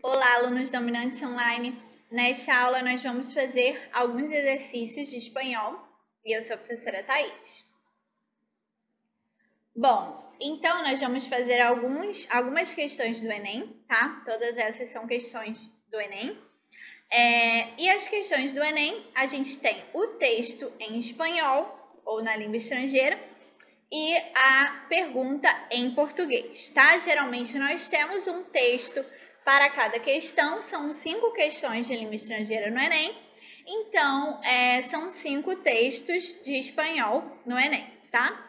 Olá, alunos dominantes online! Nesta aula, nós vamos fazer alguns exercícios de espanhol e eu sou a professora Thaís. Bom, então nós vamos fazer algumas questões do Enem, tá? Todas essas são questões do Enem. E as questões do Enem, a gente tem o texto em espanhol ou na língua estrangeira e a pergunta em português, tá? Geralmente nós temos um texto para cada questão, são 5 questões de língua estrangeira no Enem, então são 5 textos de espanhol no Enem, tá?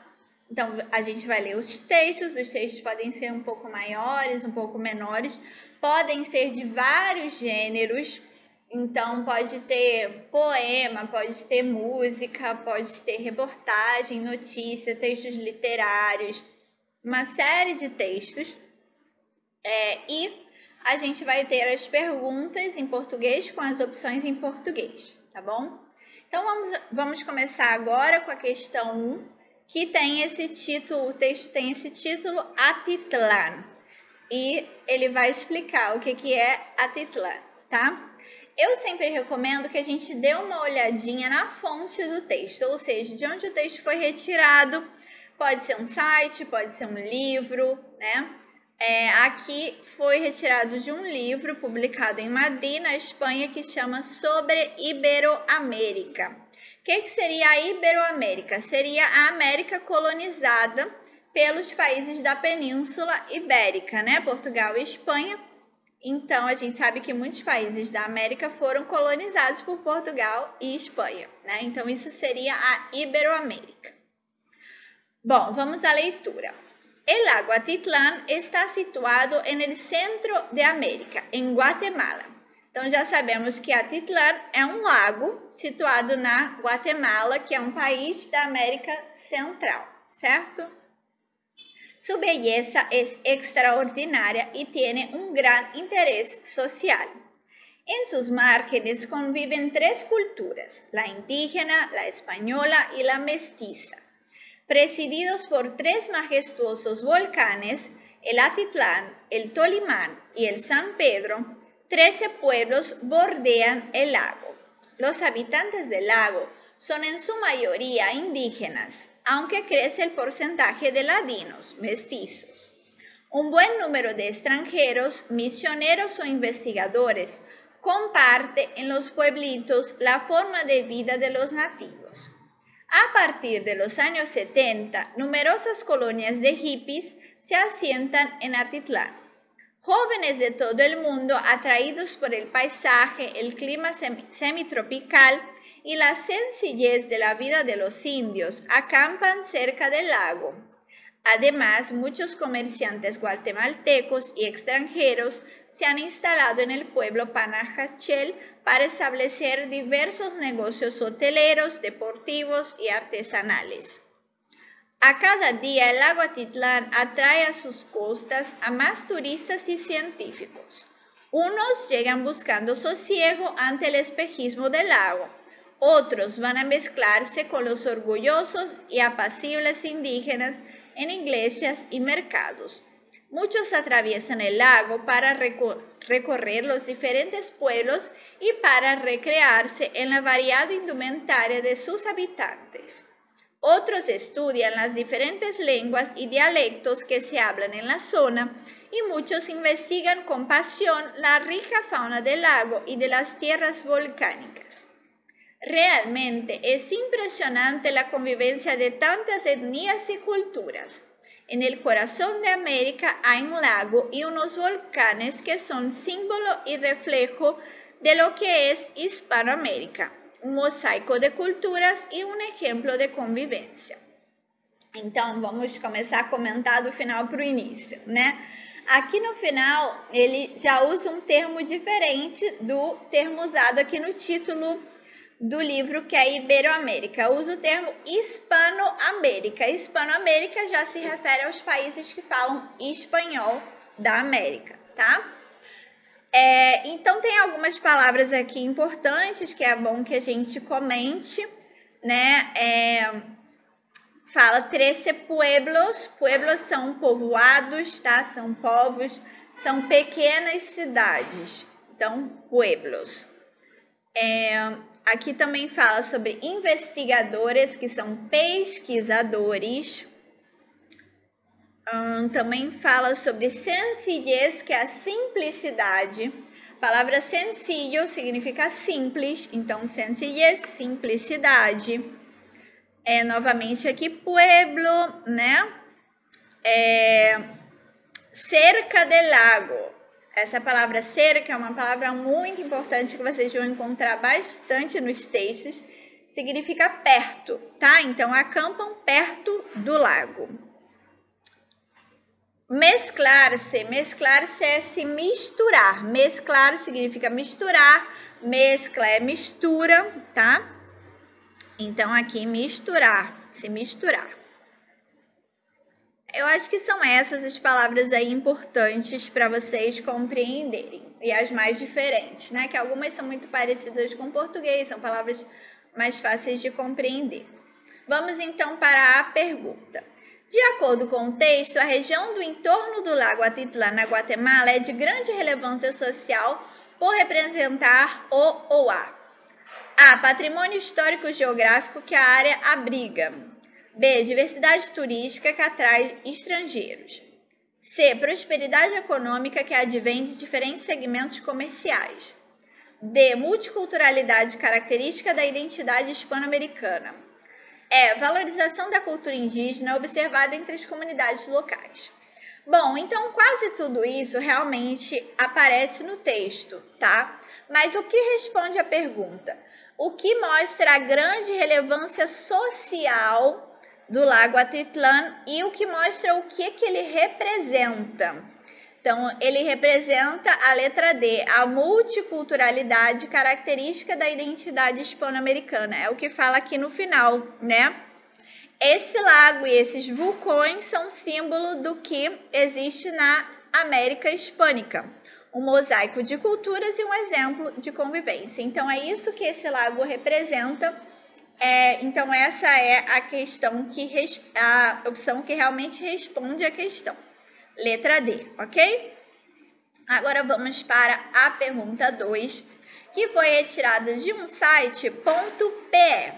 Então a gente vai ler os textos podem ser um pouco maiores, um pouco menores, podem ser de vários gêneros, então pode ter poema, pode ter música, pode ter reportagem, notícia, textos literários, uma série de textos, e a gente vai ter as perguntas em português com as opções em português, tá bom? Então vamos começar agora com a questão 1, que tem esse título, o texto tem esse título, Atitlán, e ele vai explicar o que é Atitlán, tá? Eu sempre recomendo que a gente dê uma olhadinha na fonte do texto, ou seja, de onde o texto foi retirado. Pode ser um site, pode ser um livro, né? Aqui foi retirado de um livro publicado em Madrid, na Espanha, que chama Sobre Iberoamérica. O que seria a Iberoamérica? Seria a América colonizada pelos países da Península Ibérica, né? Portugal e Espanha. Então, a gente sabe que muitos países da América foram colonizados por Portugal e Espanha, né? Então, isso seria a Iberoamérica. Bom, vamos à leitura. El lago Atitlán está situado en el centro de América, em Guatemala. Então, já sabemos que Atitlán é um lago situado na Guatemala, que é um país da América Central, certo? Su belleza es extraordinaria y tiene un gran interés social. En sus márgenes conviven 3 culturas, la indígena, la española y la mestiza. Presididos por 3 majestuosos volcanes, el Atitlán, el Tolimán y el San Pedro, 13 pueblos bordean el lago. Los habitantes del lago son en su mayoría indígenas, aunque crece el porcentaje de ladinos, mestizos. Un buen número de extranjeros, misioneros o investigadores comparte en los pueblitos la forma de vida de los nativos. A partir de los años 70, numerosas colonias de hippies se asientan en Atitlán. Jóvenes de todo el mundo, atraídos por el paisaje, el clima semitropical y la sencillez de la vida de los indios, acampan cerca del lago. Además, muchos comerciantes guatemaltecos y extranjeros se han instalado en el pueblo Panajachel para establecer diversos negocios hoteleros, deportivos y artesanales. A cada día el lago Atitlán atrae a sus costas a más turistas y científicos. Unos llegan buscando sosiego ante el espejismo del lago, otros van a mezclarse con los orgullosos y apacibles indígenas en iglesias y mercados. Muchos atraviesan el lago para recorrer los diferentes pueblos y para recrearse en la variada indumentaria de sus habitantes. Otros estudian las diferentes lenguas y dialectos que se hablan en la zona y muchos investigan con pasión la rica fauna del lago y de las tierras volcánicas. Realmente es impresionante la convivencia de tantas etnias y culturas. En el corazón de América hay un lago y unos volcanes que son símbolo y reflejo de lo que es Hispanoamérica, um mosaico de culturas e um exemplo de convivência. Então, vamos começar a comentar do final para o início, né? Aqui no final, ele já usa um termo diferente do termo usado aqui no título do livro, que é Iberoamérica. Usa o termo Hispanoamérica. Hispanoamérica já se refere aos países que falam espanhol da América, tá? Então, tem algumas palavras aqui importantes que é bom que a gente comente, né? Fala 13 pueblos. Pueblos são povoados, tá? São povos, são pequenas cidades, então, pueblos. Aqui também fala sobre investigadores, que são pesquisadores. Também fala sobre sencillez, que é a simplicidade. A palavra sencillo significa simples, então sencillez, simplicidade. Novamente aqui, pueblo, né? Cerca del lago. Essa palavra cerca é uma palavra muito importante que vocês vão encontrar bastante nos textos. Significa perto, tá? Então, acampam perto do lago. Mesclar-se. Mesclar-se é se misturar. Mesclar significa misturar. Mescla é mistura, tá? Então, aqui, misturar. Se misturar. Eu acho que são essas as palavras aí importantes para vocês compreenderem. E as mais diferentes, né? Que algumas são muito parecidas com o português, são palavras mais fáceis de compreender. Vamos então para a pergunta. De acordo com o texto, a região do entorno do lago Atitlán, na Guatemala, é de grande relevância social por representar o ou a patrimônio histórico-geográfico que a área abriga. B, diversidade turística que atrai estrangeiros. C, prosperidade econômica que advém de diferentes segmentos comerciais. D, multiculturalidade característica da identidade hispano-americana. E, valorização da cultura indígena observada entre as comunidades locais. Bom, então quase tudo isso realmente aparece no texto, tá? Mas o que responde à pergunta? O que mostra a grande relevância social do lago Atitlán e o que mostra o que ele representa. Então, ele representa a letra D, a multiculturalidade característica da identidade hispano-americana. É o que fala aqui no final, né? Esse lago e esses vulcões são símbolo do que existe na América Hispânica. Um mosaico de culturas e um exemplo de convivência. Então, é isso que esse lago representa. Então, essa é a questão a opção que realmente responde a questão. Letra D, ok? Agora vamos para a pergunta 2, que foi retirada de um site .pe.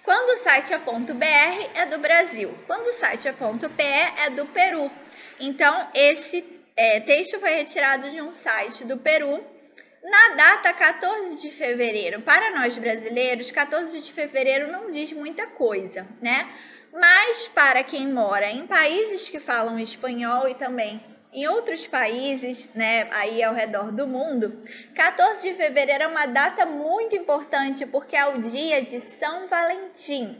Quando o site é .br, é do Brasil. Quando o site é .pe, é do Peru. Então, esse texto foi retirado de um site do Peru, na data 14 de fevereiro. Para nós brasileiros, 14 de fevereiro não diz muita coisa, né? Mas para quem mora em países que falam espanhol e também em outros países, né, aí ao redor do mundo, 14 de fevereiro é uma data muito importante porque é o dia de São Valentim,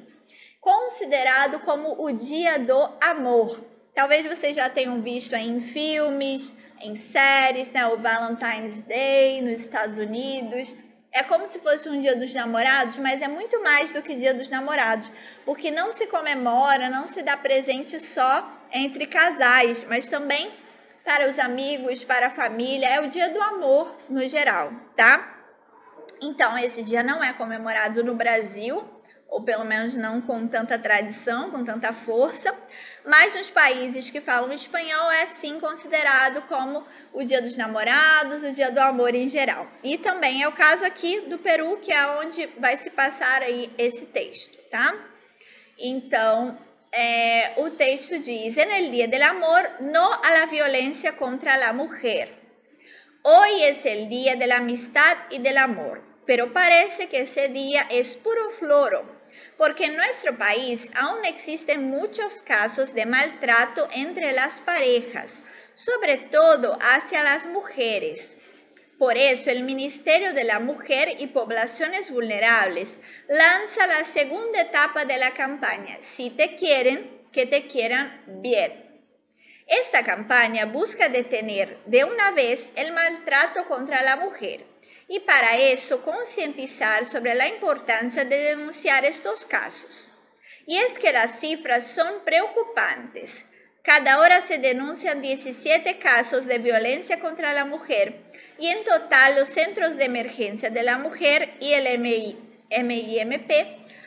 considerado como o dia do amor. Talvez vocês já tenham visto aí em filmes, em séries, né, o Valentine's Day nos Estados Unidos. É como se fosse um dia dos namorados, mas é muito mais do que dia dos namorados, porque não se comemora, não se dá presente só entre casais, mas também para os amigos, para a família. É o dia do amor no geral, tá? Então, esse dia não é comemorado no Brasil, ou pelo menos não com tanta tradição, com tanta força, mas nos países que falam espanhol é sim considerado como o dia dos namorados, o dia do amor em geral. E também é o caso aqui do Peru, que é onde vai se passar aí esse texto, tá? Então, o texto diz: En el Día del Amor, no a la violencia contra la mujer. Hoy es el día de la amistad y del amor, pero parece que ese día es puro floro, porque en nuestro país aún existen muchos casos de maltrato entre las parejas, sobre todo hacia las mujeres. Por eso, el Ministerio de la Mujer y Poblaciones Vulnerables lanza la segunda etapa de la campaña Si te quieren, que te quieran bien. Esta campaña busca detener de una vez el maltrato contra la mujer y para eso concientizar sobre la importancia de denunciar estos casos. Y es que las cifras son preocupantes. Cada hora se denuncian 17 casos de violencia contra la mujer y en total los Centros de Emergencia de la Mujer y el MIMP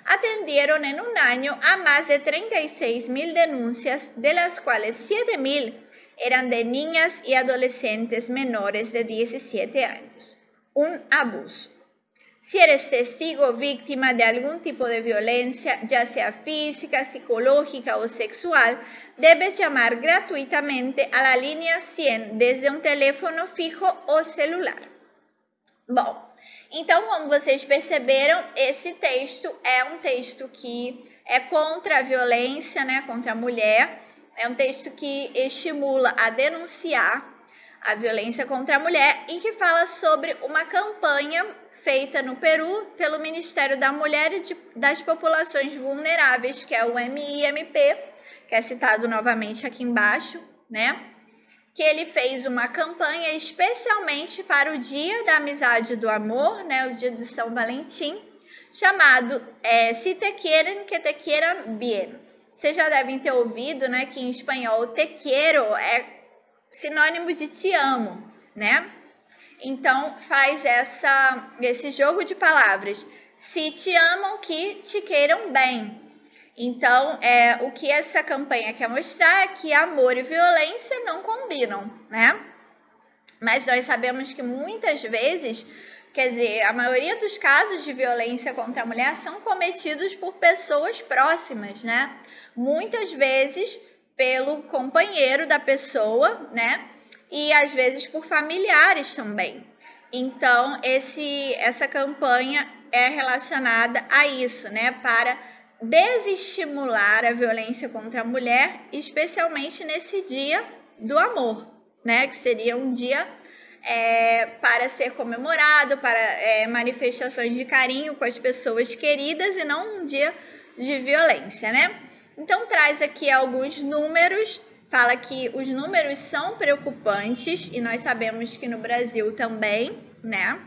atendieron en un año a más de 36,000 denuncias, de las cuales 7,000 eran de niñas y adolescentes menores de 17 años. Un abuso. Si eres testigo o víctima de algún tipo de violencia, ya sea física, psicológica o sexual, debes llamar gratuitamente a la línea 100 desde um teléfono fijo ou celular. Bom, então, como vocês perceberam, esse texto é um texto que é contra a violência, né, contra a mulher. É um texto que estimula a denunciar a violência contra a mulher e que fala sobre uma campanha feita no Peru pelo Ministério da Mulher e das Populações Vulneráveis, que é o MIMP, que é citado novamente aqui embaixo, né? Que ele fez uma campanha especialmente para o Dia da Amizade e do Amor, né? O dia do São Valentim, chamado Si te quieren, que te quieran bien. Vocês já devem ter ouvido, né, que em espanhol te quiero é sinônimo de te amo, né? Então, faz esse jogo de palavras. Se te amam, que te queiram bem. Então, o que essa campanha quer mostrar é que amor e violência não combinam, né? Mas nós sabemos que muitas vezes, quer dizer, a maioria dos casos de violência contra a mulher são cometidos por pessoas próximas, né? Muitas vezes pelo companheiro da pessoa, né? E às vezes por familiares também. Então, essa campanha é relacionada a isso, né? Para desestimular a violência contra a mulher, especialmente nesse dia do amor, né? Que seria um dia para ser comemorado, para manifestações de carinho com as pessoas queridas e não um dia de violência, né? Então, traz aqui alguns números. Fala que os números são preocupantes e nós sabemos que no Brasil também, né?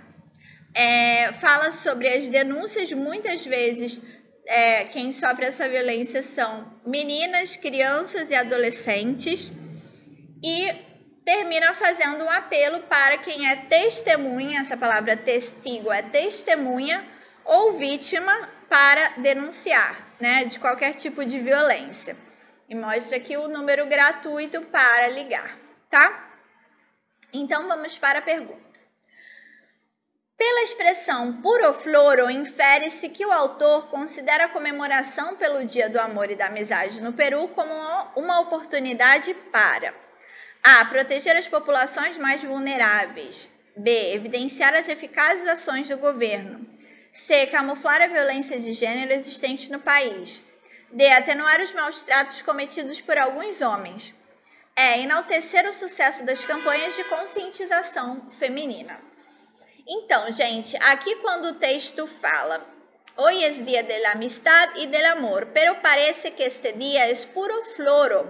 Fala sobre as denúncias, muitas vezes quem sofre essa violência são meninas, crianças e adolescentes, e termina fazendo um apelo para quem é testemunha, essa palavra testigo é testemunha ou vítima, para denunciar, né, de qualquer tipo de violência. E mostra aqui o número gratuito para ligar, tá? Então, vamos para a pergunta. Pela expressão puro floro, infere-se que o autor considera a comemoração pelo Dia do Amor e da Amizade no Peru como uma oportunidade para A. Proteger as populações mais vulneráveis. B. Evidenciar as eficazes ações do governo. C. Camuflar a violência de gênero existente no país. D. Atenuar os maus tratos cometidos por alguns homens. E. Enaltecer o sucesso das campanhas de conscientização feminina. Então, gente, aqui quando o texto fala Hoy es día de la amistad y del amor, pero parece que este día es puro floro,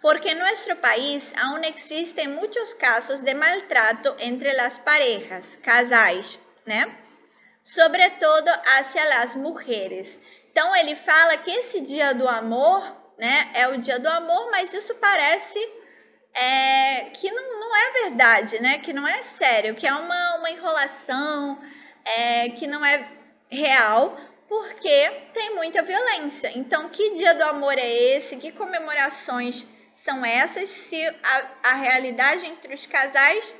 porque en nuestro país aún existen muchos casos de maltrato entre las parejas, casais, né? Sobretudo hacia las mujeres. Então, ele fala que esse dia do amor, né, é o dia do amor, mas isso parece que não é verdade, né? Que não é sério, que é uma enrolação, que não é real, porque tem muita violência. Então, que dia do amor é esse? Que comemorações são essas? Se a realidade entre os casais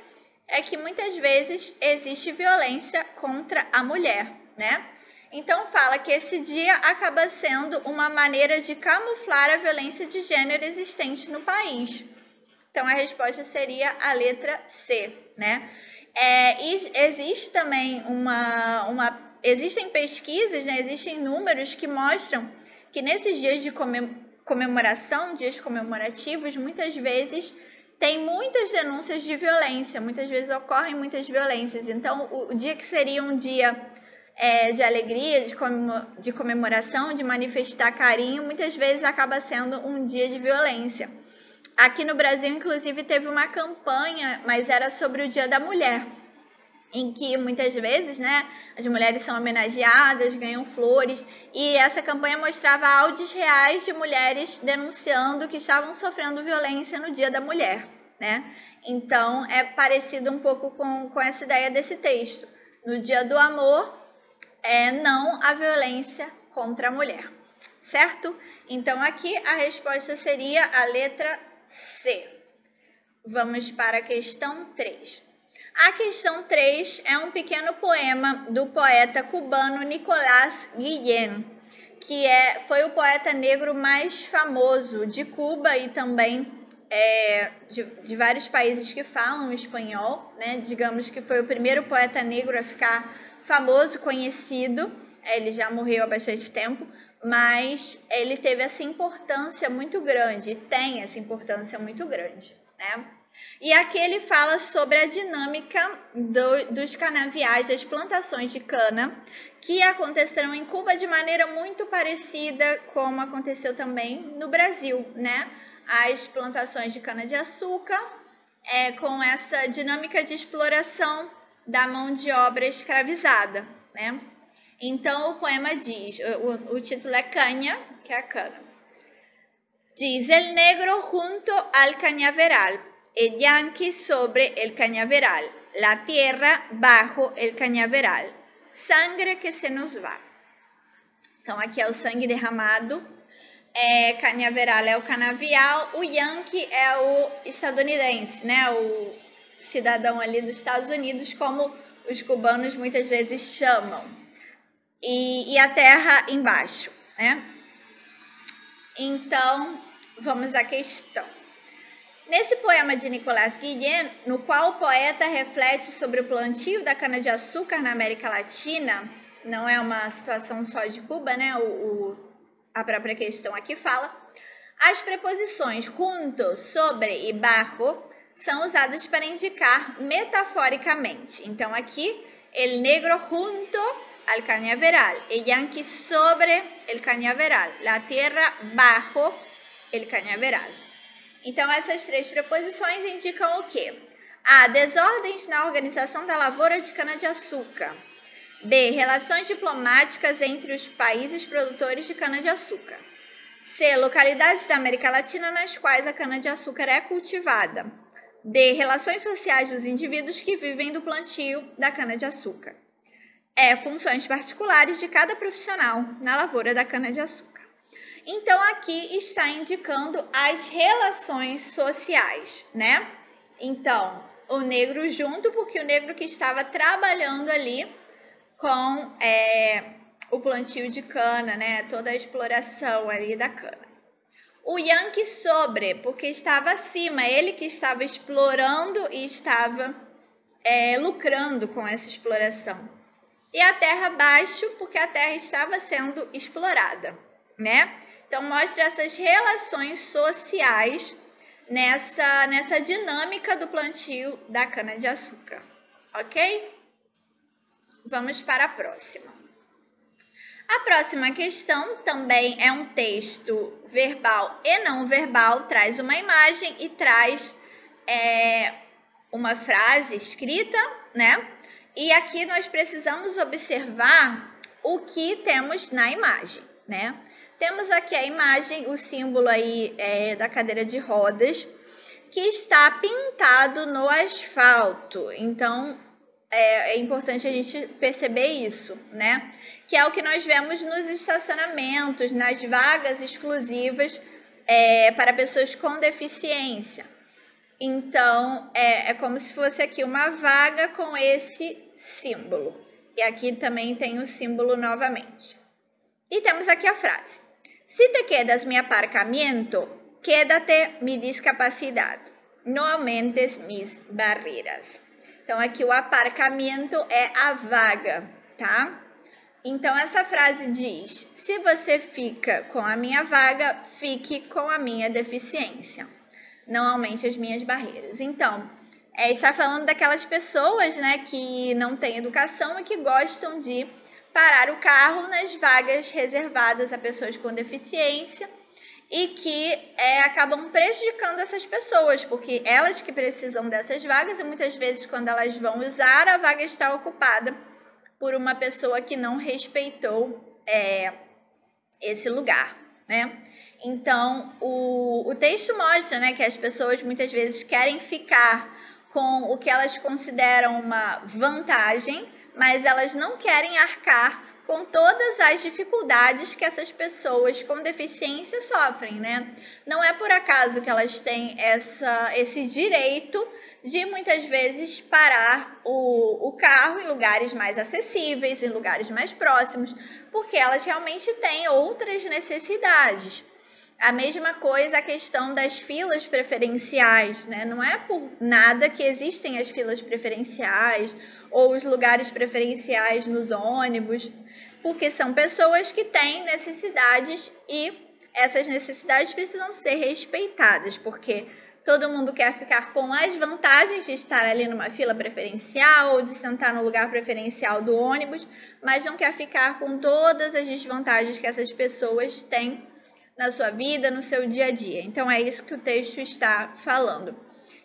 é que muitas vezes existe violência contra a mulher, né? Então, fala que esse dia acaba sendo uma maneira de camuflar a violência de gênero existente no país. Então, a resposta seria a letra C, né? E existe também existem pesquisas, né? Existem números que mostram que nesses dias de comemoração, dias comemorativos, muitas vezes tem muitas denúncias de violência, muitas vezes ocorrem muitas violências. Então, o dia que seria um dia de alegria, de comemoração, de manifestar carinho, muitas vezes acaba sendo um dia de violência. Aqui no Brasil, inclusive, teve uma campanha, mas era sobre o Dia da Mulher, em que muitas vezes, né, as mulheres são homenageadas, ganham flores, e essa campanha mostrava áudios reais de mulheres denunciando que estavam sofrendo violência no Dia da Mulher, né? Então, é parecido um pouco com essa ideia desse texto. No Dia do Amor, não a violência contra a mulher, certo? Então, aqui a resposta seria a letra C. vamos para a questão 3. A questão 3 é um pequeno poema do poeta cubano Nicolás Guillén, que foi o poeta negro mais famoso de Cuba e também de vários países que falam espanhol, né? Digamos que foi o primeiro poeta negro a ficar famoso, conhecido. Ele já morreu há bastante tempo, mas ele teve essa importância muito grande, tem essa importância muito grande, né? E aqui ele fala sobre a dinâmica dos canaviais, das plantações de cana, que acontecerão em Cuba de maneira muito parecida como aconteceu também no Brasil, né? As plantações de cana-de-açúcar, com essa dinâmica de exploração da mão de obra escravizada, né? Então, o poema diz, o título é Caña, que é a cana. Diz, el negro junto al cañaveral, el yanqui sobre el cañaveral, la tierra bajo el cañaveral, sangre que se nos va. Então, aqui é o sangue derramado. Cañaveral é o canavial, o Yankee é o estadunidense, né? O cidadão ali dos Estados Unidos, como os cubanos muitas vezes chamam. E a terra embaixo, né? Então, vamos à questão. Nesse poema de Nicolás Guillén, no qual o poeta reflete sobre o plantio da cana-de-açúcar na América Latina, não é uma situação só de Cuba, né? A própria questão aqui fala. As preposições junto, sobre e bajo são usadas para indicar metaforicamente. Então, aqui, el negro junto al cañaveral, el yanqui sobre el cañaveral, la tierra bajo el cañaveral. Então, essas três preposições indicam o quê? A. Desordens na organização da lavoura de cana-de-açúcar. B. Relações diplomáticas entre os países produtores de cana-de-açúcar. C. Localidades da América Latina nas quais a cana-de-açúcar é cultivada. D. Relações sociais dos indivíduos que vivem do plantio da cana-de-açúcar. E. Funções particulares de cada profissional na lavoura da cana-de-açúcar. Então, aqui está indicando as relações sociais, né? Então, o negro junto, porque o negro que estava trabalhando ali com o plantio de cana, né? Toda a exploração ali da cana. O Yankee sobre, porque estava acima, ele que estava explorando e estava lucrando com essa exploração. E a terra abaixo, porque a terra estava sendo explorada, né? Então, mostra essas relações sociais nessa dinâmica do plantio da cana-de-açúcar, ok? Vamos para a próxima. A próxima questão também é um texto verbal e não verbal, traz uma imagem e traz uma frase escrita, né? E aqui nós precisamos observar o que temos na imagem, né? Temos aqui a imagem, o símbolo aí da cadeira de rodas, que está pintado no asfalto. Então, é importante a gente perceber isso, né? Que é o que nós vemos nos estacionamentos, nas vagas exclusivas para pessoas com deficiência. Então, é como se fosse aqui uma vaga com esse símbolo. E aqui também tem o símbolo novamente. E temos aqui a frase. Si te quedas mi aparcamiento, quédate mi discapacidad. No aumentes mis barreiras. Então, aqui o aparcamento é a vaga, tá? Então, essa frase diz, se você fica com a minha vaga, fique com a minha deficiência. Não aumente as minhas barreiras. Então, está falando daquelas pessoas, né, que não têm educação e que gostam de parar o carro nas vagas reservadas a pessoas com deficiência e que acabam prejudicando essas pessoas, porque elas que precisam dessas vagas e muitas vezes quando elas vão usar, a vaga está ocupada por uma pessoa que não respeitou esse lugar, né? Então, o texto mostra, né, que as pessoas muitas vezes querem ficar com o que elas consideram uma vantagem, mas elas não querem arcar com todas as dificuldades que essas pessoas com deficiência sofrem, né? Não é por acaso que elas têm esse direito de muitas vezes parar o carro em lugares mais acessíveis, em lugares mais próximos, porque elas realmente têm outras necessidades. A mesma coisa a questão das filas preferenciais, né? Não é por nada que existem as filas preferenciais ou os lugares preferenciais nos ônibus, porque são pessoas que têm necessidades e essas necessidades precisam ser respeitadas, porque todo mundo quer ficar com as vantagens de estar ali numa fila preferencial ou de sentar no lugar preferencial do ônibus, mas não quer ficar com todas as desvantagens que essas pessoas têm na sua vida, no seu dia a dia. Então, é isso que o texto está falando.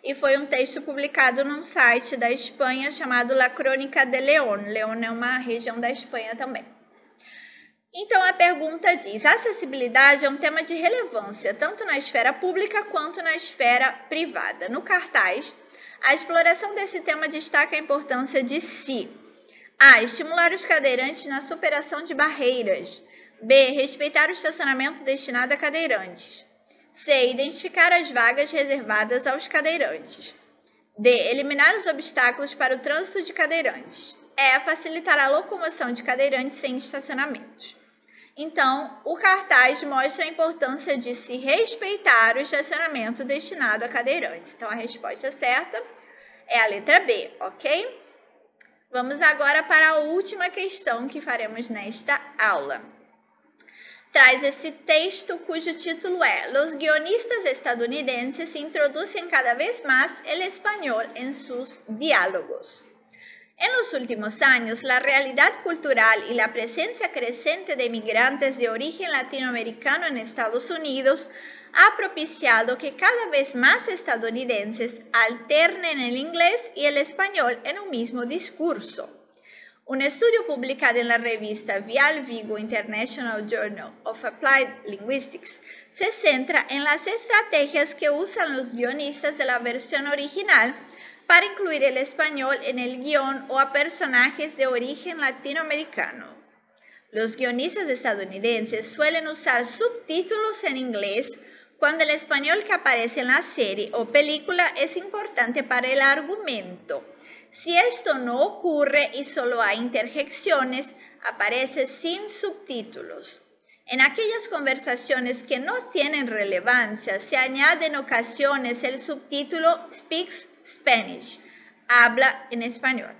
E foi um texto publicado num site da Espanha chamado La Crónica de León. León é uma região da Espanha também. Então, a pergunta diz: a acessibilidade é um tema de relevância, tanto na esfera pública quanto na esfera privada. No cartaz, a exploração desse tema destaca a importância de si. A. Estimular os cadeirantes na superação de barreiras. B. Respeitar o estacionamento destinado a cadeirantes. C. Identificar as vagas reservadas aos cadeirantes. D. Eliminar os obstáculos para o trânsito de cadeirantes. E. Facilitar a locomoção de cadeirantes sem estacionamentos. Então, o cartaz mostra a importância de se respeitar o estacionamento destinado a cadeirantes. Então, a resposta certa é a letra B, ok? Vamos agora para a última questão que faremos nesta aula. Traz esse texto cujo título é Los guionistas estadounidenses introducen cada vez más el español en sus diálogos. En los últimos años, la realidad cultural y la presencia creciente de migrantes de origen latinoamericano en Estados Unidos ha propiciado que cada vez más estadounidenses alternen el inglés y el español en un mismo discurso. Un estudio publicado en la revista Vial Vigo International Journal of Applied Linguistics se centra en las estrategias que usan los guionistas de la versión original para incluir el español en el guión o a personajes de origen latinoamericano. Los guionistas estadounidenses suelen usar subtítulos en inglés cuando el español que aparece en la serie o película es importante para el argumento. Si esto no ocurre y solo hay interjecciones, aparece sin subtítulos. En aquellas conversaciones que no tienen relevancia, se añade en ocasiones el subtítulo Speaks Spanish, habla en español.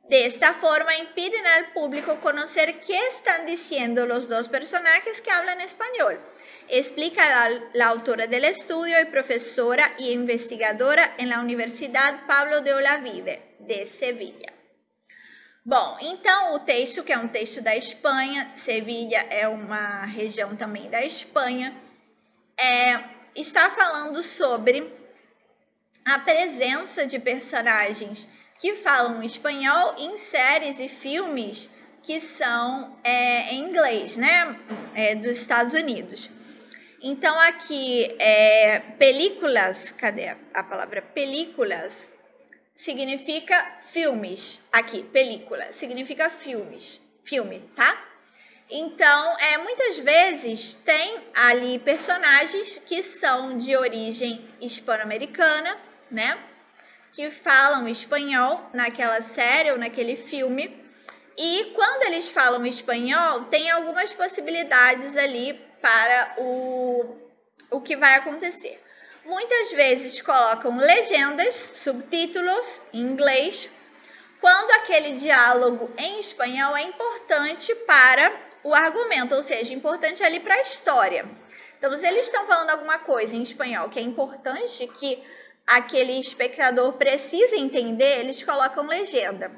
De esta forma impiden al público conocer qué están diciendo los dos personajes que hablan español, explica la autora del estudio y profesora y investigadora en la Universidad Pablo de Olavide, de Sevilha. Bom, então o texto, que é um texto da Espanha, Sevilha é uma região também da Espanha, está falando sobre a presença de personagens que falam espanhol em séries e filmes que são em inglês, né, dos Estados Unidos. Então, aqui, películas, cadê a palavra películas? Significa filmes. Aqui, película, significa filmes, filme, tá? Então, muitas vezes tem ali personagens que são de origem hispano-americana, né? Que falam espanhol naquela série ou naquele filme. E quando eles falam espanhol, tem algumas possibilidades ali para o que vai acontecer. Muitas vezes colocam legendas, subtítulos em inglês, quando aquele diálogo em espanhol é importante para o argumento, ou seja, importante ali para a história. Então, se eles estão falando alguma coisa em espanhol que é importante, que aquele espectador precisa entender, eles colocam legenda.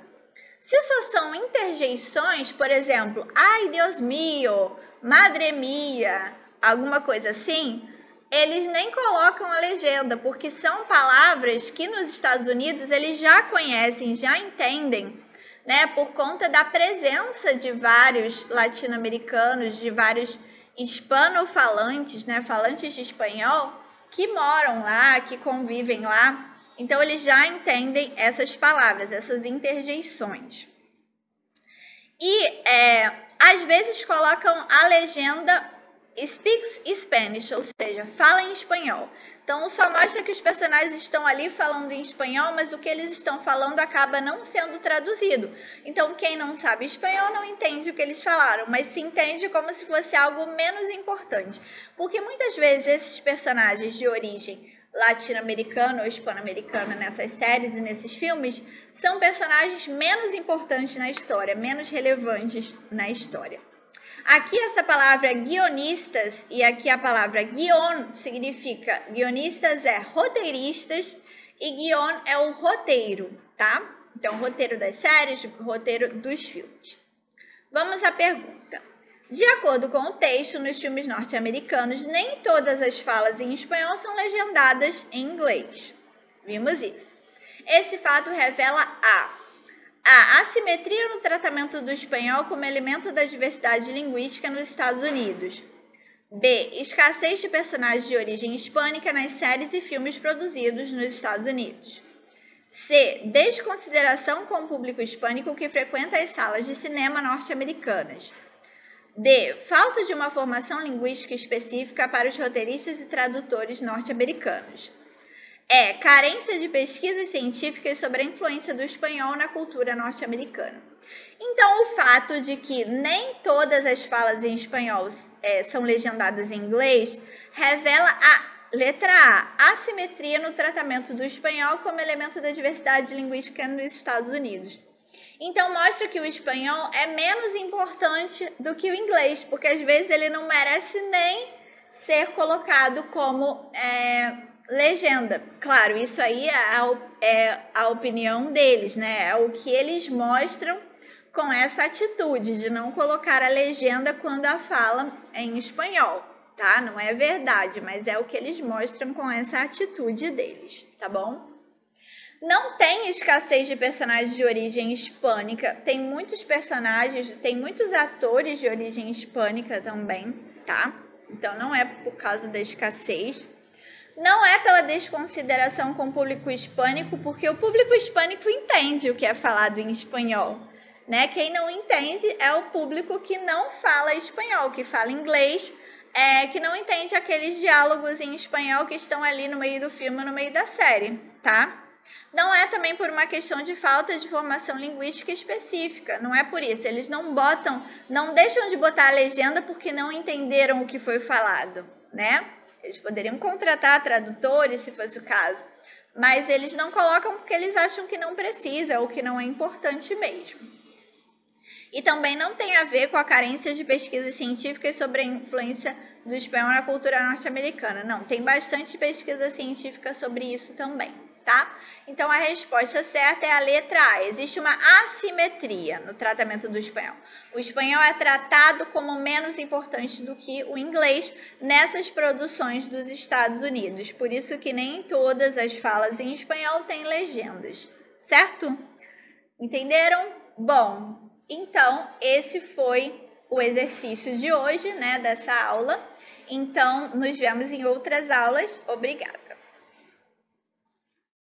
Se só são interjeições, por exemplo, ai, Deus mío, madre mia, alguma coisa assim, eles nem colocam a legenda, porque são palavras que nos Estados Unidos eles já conhecem, já entendem, né, por conta da presença de vários latino-americanos, de vários hispanofalantes, né, falantes de espanhol, que moram lá, que convivem lá. Então, eles já entendem essas palavras, essas interjeições. E às vezes colocam a legenda speaks Spanish, ou seja, fala em espanhol. Então só mostra que os personagens estão ali falando em espanhol, mas o que eles estão falando acaba não sendo traduzido. Então quem não sabe espanhol não entende o que eles falaram, mas se entende como se fosse algo menos importante. Porque muitas vezes esses personagens de origem latino-americana ou hispano-americana nessas séries e nesses filmes são personagens menos importantes na história, menos relevantes na história. Aqui essa palavra guionistas e aqui a palavra guion significa, guionistas é roteiristas e guion é o roteiro, tá? Então, roteiro das séries, roteiro dos filmes. Vamos à pergunta. De acordo com o texto, nos filmes norte-americanos, nem todas as falas em espanhol são legendadas em inglês. Vimos isso. Esse fato revela a assimetria no tratamento do espanhol como elemento da diversidade linguística nos Estados Unidos. B. Escassez de personagens de origem hispânica nas séries e filmes produzidos nos Estados Unidos. C. Desconsideração com o público hispânico que frequenta as salas de cinema norte-americanas. D. Falta de uma formação linguística específica para os roteiristas e tradutores norte-americanos. Carência de pesquisas científicas sobre a influência do espanhol na cultura norte-americana. Então, o fato de que nem todas as falas em espanhol são legendadas em inglês revela a letra A, assimetria no tratamento do espanhol como elemento da diversidade linguística nos Estados Unidos. Então, mostra que o espanhol é menos importante do que o inglês, porque às vezes ele não merece nem ser colocado como legenda. Claro, isso aí é a opinião deles, né? É o que eles mostram com essa atitude de não colocar a legenda quando a fala é em espanhol, tá? Não é verdade, mas é o que eles mostram com essa atitude deles, tá bom? Não tem escassez de personagens de origem hispânica, tem muitos personagens, tem muitos atores de origem hispânica também, tá? Então não é por causa da escassez. Não é pela desconsideração com o público hispânico, porque o público hispânico entende o que é falado em espanhol, né? Quem não entende é o público que não fala espanhol, que fala inglês, que não entende aqueles diálogos em espanhol que estão ali no meio do filme, no meio da série, tá? Não é também por uma questão de falta de formação linguística específica, não é por isso. Eles não deixam de botar a legenda porque não entenderam o que foi falado, né? Eles poderiam contratar tradutores, se fosse o caso, mas eles não colocam porque eles acham que não precisa ou que não é importante mesmo. E também não tem a ver com a carência de pesquisas científicas sobre a influência do espanhol na cultura norte-americana. Não, tem bastante pesquisa científica sobre isso também, tá? Então, a resposta certa é a letra A. Existe uma assimetria no tratamento do espanhol. O espanhol é tratado como menos importante do que o inglês nessas produções dos Estados Unidos. Por isso que nem todas as falas em espanhol têm legendas, certo? Entenderam? Bom, então esse foi o exercício de hoje, né, dessa aula. Então, nos vemos em outras aulas. Obrigada!